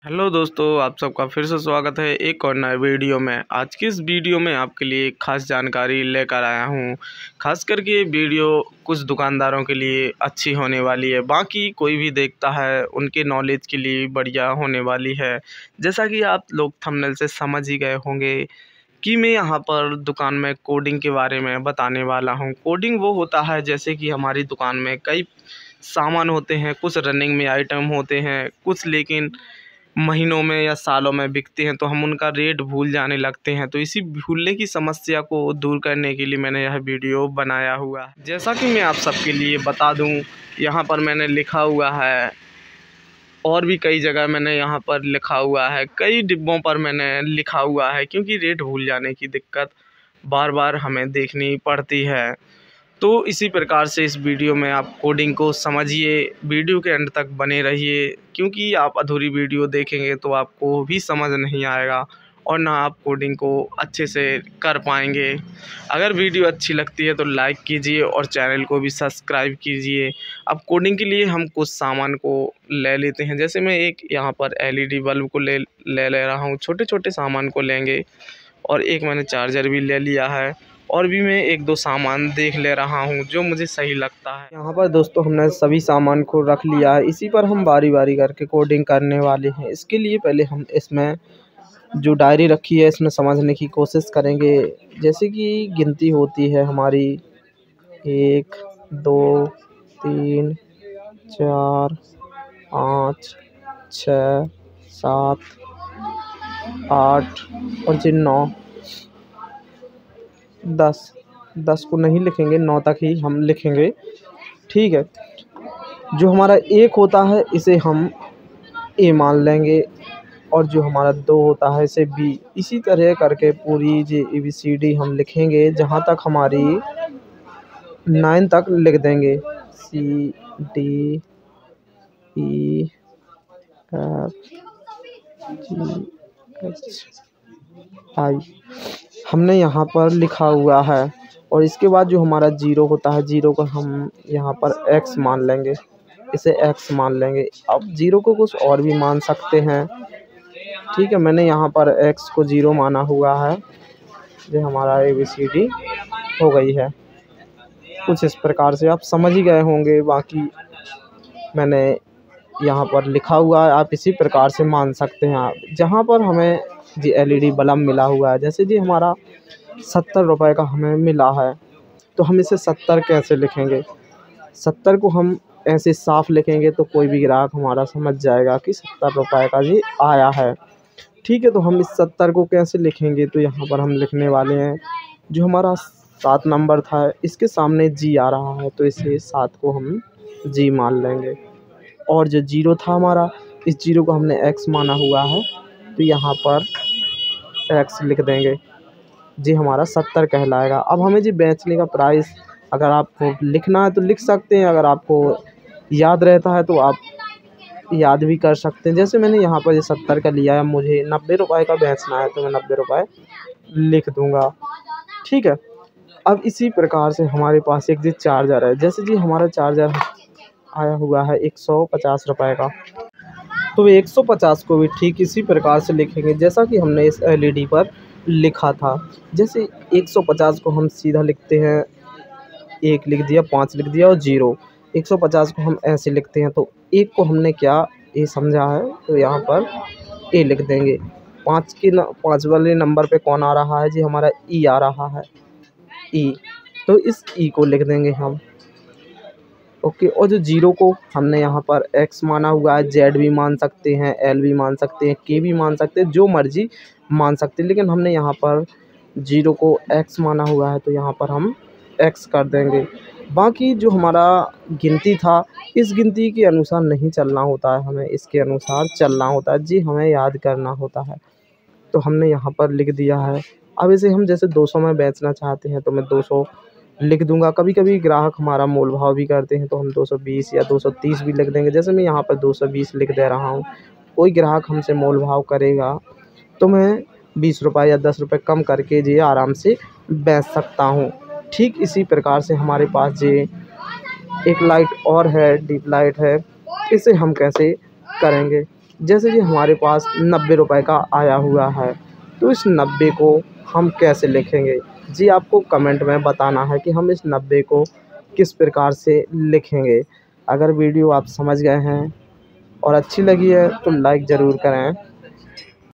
Hello दोस्तों, आप सबका फिर से स्वागत है एक और नए वीडियो में। आज की इस वीडियो में आपके लिए खास जानकारी लेकर आया हूँ। खास करके ये वीडियो कुछ दुकानदारों के लिए अच्छी होने वाली है, बाकी कोई भी देखता है उनके नॉलेज के लिए बढ़िया होने वाली है। जैसा कि आप लोग थंबनेल से समझ ही गए होंगे कि मैं यहाँ पर दुकान में कोडिंग के बारे में बताने वाला हूँ। कोडिंग वो होता है जैसे कि हमारी दुकान में कई सामान होते हैं, कुछ रनिंग में आइटम होते हैं, कुछ लेकिन महीनों में या सालों में बिकते हैं तो हम उनका रेट भूल जाने लगते हैं। तो इसी भूलने की समस्या को दूर करने के लिए मैंने यह वीडियो बनाया हुआ है। जैसा कि मैं आप सबके लिए बता दूं, यहाँ पर मैंने लिखा हुआ है और भी कई जगह मैंने यहाँ पर लिखा हुआ है, कई डिब्बों पर मैंने लिखा हुआ है, क्योंकि रेट भूल जाने की दिक्कत बार बार हमें देखनी पड़ती है। तो इसी प्रकार से इस वीडियो में आप कोडिंग को समझिए, वीडियो के एंड तक बने रहिए, क्योंकि आप अधूरी वीडियो देखेंगे तो आपको भी समझ नहीं आएगा और ना आप कोडिंग को अच्छे से कर पाएंगे। अगर वीडियो अच्छी लगती है तो लाइक कीजिए और चैनल को भी सब्सक्राइब कीजिए। अब कोडिंग के लिए हम कुछ सामान को ले लेते हैं। जैसे मैं एक यहाँ पर एलईडी बल्ब को ले रहा हूँ, छोटे छोटे सामान को लेंगे, और एक मैंने चार्जर भी ले लिया है, और भी मैं एक दो सामान देख ले रहा हूँ जो मुझे सही लगता है। यहाँ पर दोस्तों हमने सभी सामान को रख लिया है, इसी पर हम बारी बारी करके कोडिंग करने वाले हैं। इसके लिए पहले हम इसमें जो डायरी रखी है इसमें समझने की कोशिश करेंगे। जैसे कि गिनती होती है हमारी 1 2 3 4 5 6 7 8 और जी 9 10 को नहीं लिखेंगे, 9 तक ही हम लिखेंगे, ठीक है। जो हमारा 1 होता है इसे हम ए मान लेंगे, और जो हमारा 2 होता है इसे बी। इसी तरह करके पूरी जी ABCD हम लिखेंगे, जहाँ तक हमारी 9 तक लिख देंगे। CDEFGH I हमने यहाँ पर लिखा हुआ है। और इसके बाद जो हमारा 0 होता है, 0 को हम यहाँ पर X मान लेंगे, इसे X मान लेंगे। अब 0 को कुछ और भी मान सकते हैं, ठीक है। मैंने यहाँ पर X को 0 माना हुआ है। ये हमारा ABCD हो गई है। कुछ इस प्रकार से आप समझ ही गए होंगे। बाकी मैंने यहाँ पर लिखा हुआ है, आप इसी प्रकार से मान सकते हैं। आप जहाँ पर हमें जी LED बल्ब मिला हुआ है, जैसे जी हमारा 70 रुपये का हमें मिला है, तो हम इसे 70 कैसे लिखेंगे। 70 को हम ऐसे साफ लिखेंगे तो कोई भी ग्राहक हमारा समझ जाएगा कि 70 रुपये का जी आया है, ठीक है। तो हम इस 70 को कैसे लिखेंगे, तो यहाँ पर हम लिखने वाले हैं जो हमारा 7 नंबर था, इसके सामने जी आ रहा है तो इसे 7 को हम जी मान लेंगे। और जो 0 था हमारा, इस 0 को हमने X माना हुआ है, तो यहाँ पर X लिख देंगे, जी हमारा 70 कहलाएगा। अब हमें जी बेचने का प्राइस अगर आपको लिखना है तो लिख सकते हैं, अगर आपको याद रहता है तो आप याद भी कर सकते हैं। जैसे मैंने यहाँ पर ये 70 का लिया है, मुझे 90 रुपये का बेचना है तो मैं 90 रुपये लिख दूँगा, ठीक है। अब इसी प्रकार से हमारे पास एक जी चार्जर है। जैसे जी हमारा चार्जर आया हुआ है 150 रुपये का, तो 150 को भी ठीक इसी प्रकार से लिखेंगे जैसा कि हमने इस LED पर लिखा था। जैसे 150 को हम सीधा लिखते हैं, 1 लिख दिया, 5 लिख दिया और 0। 150 को हम ऐसे लिखते हैं, तो 1 को हमने क्या ए समझा है तो यहाँ पर ए लिख देंगे। 5 वाले नंबर पे कौन आ रहा है जी, हमारा ई आ रहा है, ई, तो इस ई को लिख देंगे हम, ओके। और जो 0 को हमने यहाँ पर X माना हुआ है, Z भी मान सकते हैं, L भी मान सकते हैं, K भी मान सकते हैं, जो मर्जी मान सकते हैं, लेकिन हमने यहाँ पर 0 को X माना हुआ है तो यहाँ पर हम X कर देंगे। बाकी जो हमारा गिनती था, इस गिनती के अनुसार नहीं चलना होता है, हमें इसके अनुसार चलना होता है जी, हमें याद करना होता है। तो हमने यहाँ पर लिख दिया है। अब इसे हम जैसे 200 में बेचना चाहते हैं तो मैं 200 लिख दूंगा। कभी कभी ग्राहक हमारा मोल भाव भी करते हैं तो हम 220 या 230 भी लिख देंगे। जैसे मैं यहाँ पर 220 लिख दे रहा हूँ, कोई ग्राहक हमसे मोल भाव करेगा तो मैं 20 रुपये या 10 रुपये कम करके जी आराम से बेच सकता हूँ। ठीक इसी प्रकार से हमारे पास जी एक लाइट और है, डीप लाइट है, इसे हम कैसे करेंगे। जैसे कि हमारे पास 90 रुपए का आया हुआ है, तो इस 90 को हम कैसे लिखेंगे? जी आपको कमेंट में बताना है कि हम इस 90 को किस प्रकार से लिखेंगे। अगर वीडियो आप समझ गए हैं और अच्छी लगी है तो लाइक ज़रूर करें।